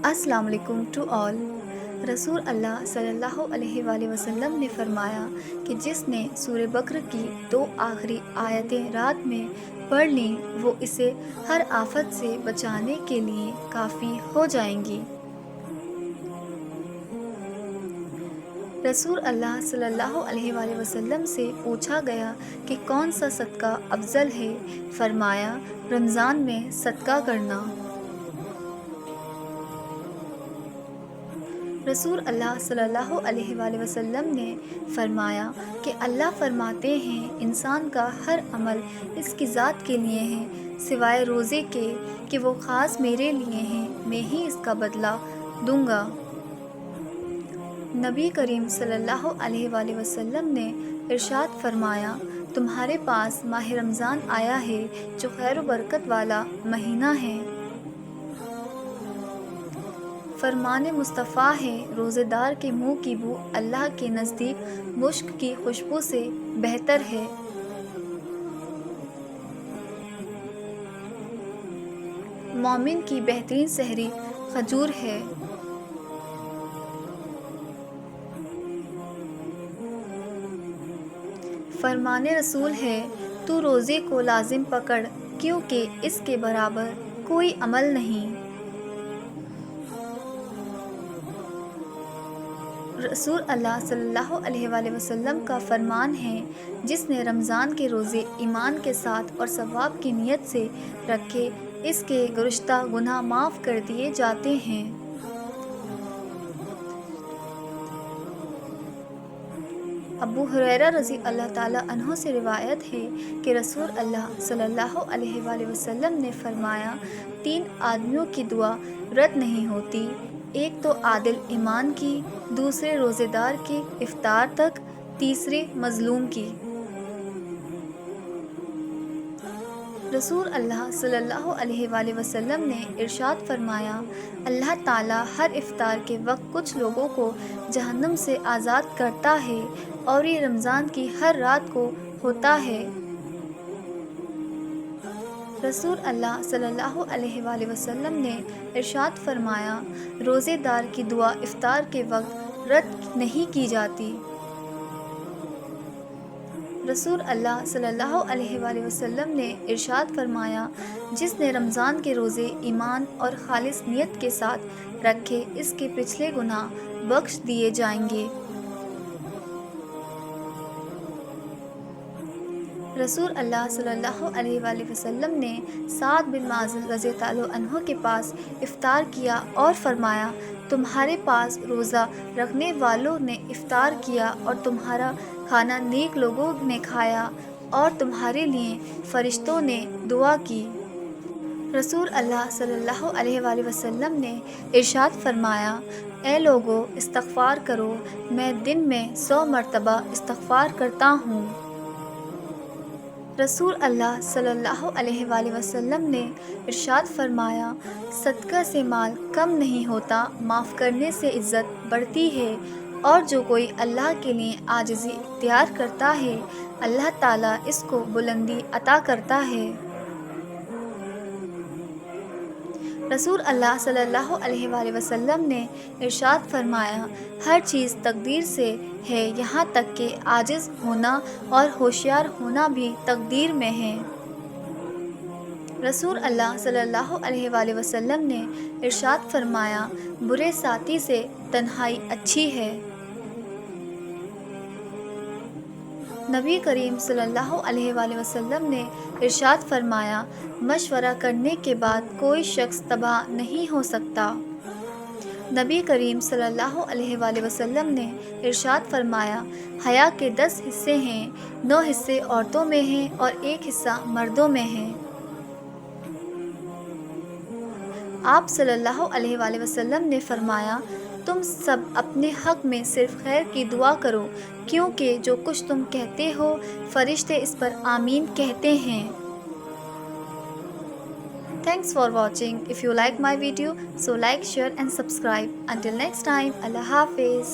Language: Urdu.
السلام علیکم ٹو آل۔ رسول اللہ صلی اللہ علیہ وآلہ وسلم نے فرمایا کہ جس نے سورہ بقرہ کی 2 آخری آیتیں رات میں پڑھ لیں وہ اسے ہر آفت سے بچانے کے لیے کافی ہو جائیں گی۔ رسول اللہ صلی اللہ علیہ وآلہ وسلم سے پوچھا گیا کہ کون سا صدقہ افضل ہے؟ فرمایا رمضان میں صدقہ کرنا۔ رسول اللہ صلی اللہ علیہ وآلہ وسلم نے فرمایا کہ اللہ فرماتے ہیں انسان کا ہر عمل اس کی ذات کے لیے ہے سوائے روزے کے کہ وہ خاص میرے لیے ہیں، میں ہی اس کا بدلہ دوں گا۔ نبی کریم صلی اللہ علیہ وآلہ وسلم نے ارشاد فرمایا تمہارے پاس ماہ رمضان آیا ہے جو خیر و برکت والا مہینہ ہے۔ فرمان مصطفیٰ ہے روزے دار کے منہ کی بو اللہ کے نزدیک مشک کی خوشبو سے بہتر ہے۔ مومن کی بہترین سحری کھجور ہے۔ فرمان رسول ہے تو روزے کو لازم پکڑ کیونکہ اس کے برابر کوئی عمل نہیں۔ رسول اللہ صلی اللہ علیہ وآلہ وسلم کا فرمان ہے جس نے رمضان کے روزے ایمان کے ساتھ اور ثواب کی نیت سے رکھے اس کے گزشتہ گناہ معاف کر دیے جاتے ہیں۔ ابو ہریرہ رضی اللہ تعالیٰ عنہ سے روایت ہے کہ رسول اللہ صلی اللہ علیہ وآلہ وسلم نے فرمایا 3 آدمیوں کی دعا رد نہیں ہوتی، ایک تو عادل ایمان کی، دوسرے روزے دار کی افطار تک، تیسرے مظلوم کی۔ رسول اللہ صلی اللہ علیہ وآلہ وسلم نے ارشاد فرمایا اللہ تعالیٰ ہر افطار کے وقت کچھ لوگوں کو جہنم سے آزاد کرتا ہے اور یہ رمضان کی ہر رات کو ہوتا ہے۔ رسول اللہ صلی اللہ علیہ وآلہ وسلم نے ارشاد فرمایا روزے دار کی دعا افطار کے وقت رد نہیں کی جاتی۔ رسول اللہ صلی اللہ علیہ وآلہ وسلم نے ارشاد فرمایا جس نے رمضان کے روزے ایمان اور خالص نیت کے ساتھ رکھے اس کے پچھلے گناہ بخش دیے جائیں گے۔ رسول اللہ صلی اللہ علیہ وآلہ وسلم نے سعد بن معاذ رضی اللہ عنہ کے پاس افطار کیا اور فرمایا تمہارے پاس روزہ رکھنے والوں نے افطار کیا اور تمہارا کھانا نیک لوگوں نے کھایا اور تمہارے لیے فرشتوں نے دعا کی۔ رسول اللہ صلی اللہ علیہ وآلہ وسلم نے ارشاد فرمایا اے لوگو استغفار کرو، میں دن میں 100 مرتبہ استغفار کرتا ہوں۔ رسول اللہ صلی اللہ علیہ وآلہ وسلم نے ارشاد فرمایا صدقہ سے مال کم نہیں ہوتا، معاف کرنے سے عزت بڑھتی ہے، اور جو کوئی اللہ کے لیے عاجزی اختیار کرتا ہے اللہ تعالیٰ اس کو بلندی عطا کرتا ہے۔ رسول اللہ صلی اللہ علیہ وآلہ وسلم نے ارشاد فرمایا ہر چیز تقدیر سے ہے یہاں تک کہ عاجز ہونا اور ہوشیار ہونا بھی تقدیر میں ہے۔ رسول اللہ صلی اللہ علیہ وآلہ وسلم نے ارشاد فرمایا برے ساتھی سے تنہائی اچھی ہے۔ نبی کریم صلی اللہ علیہ وآلہ وسلم نے ارشاد فرمایا مشورہ کرنے کے بعد کوئی شخص تباہ نہیں ہو سکتا۔ نبی کریم صلی اللہ علیہ وآلہ وسلم نے ارشاد فرمایا حیا کے 10 حصے ہیں، 9 حصے عورتوں میں ہیں اور 1 حصہ مردوں میں ہے۔ آپ صلی اللہ علیہ وآلہ وسلم نے فرمایا تم سب اپنے حق میں صرف خیر کی دعا کرو کیونکہ جو کچھ تم کہتے ہو فرشتے اس پر آمین کہتے ہیں۔ Thanks for watching. If you like my video, so like, share and subscribe. Until next time, Allah Hafiz.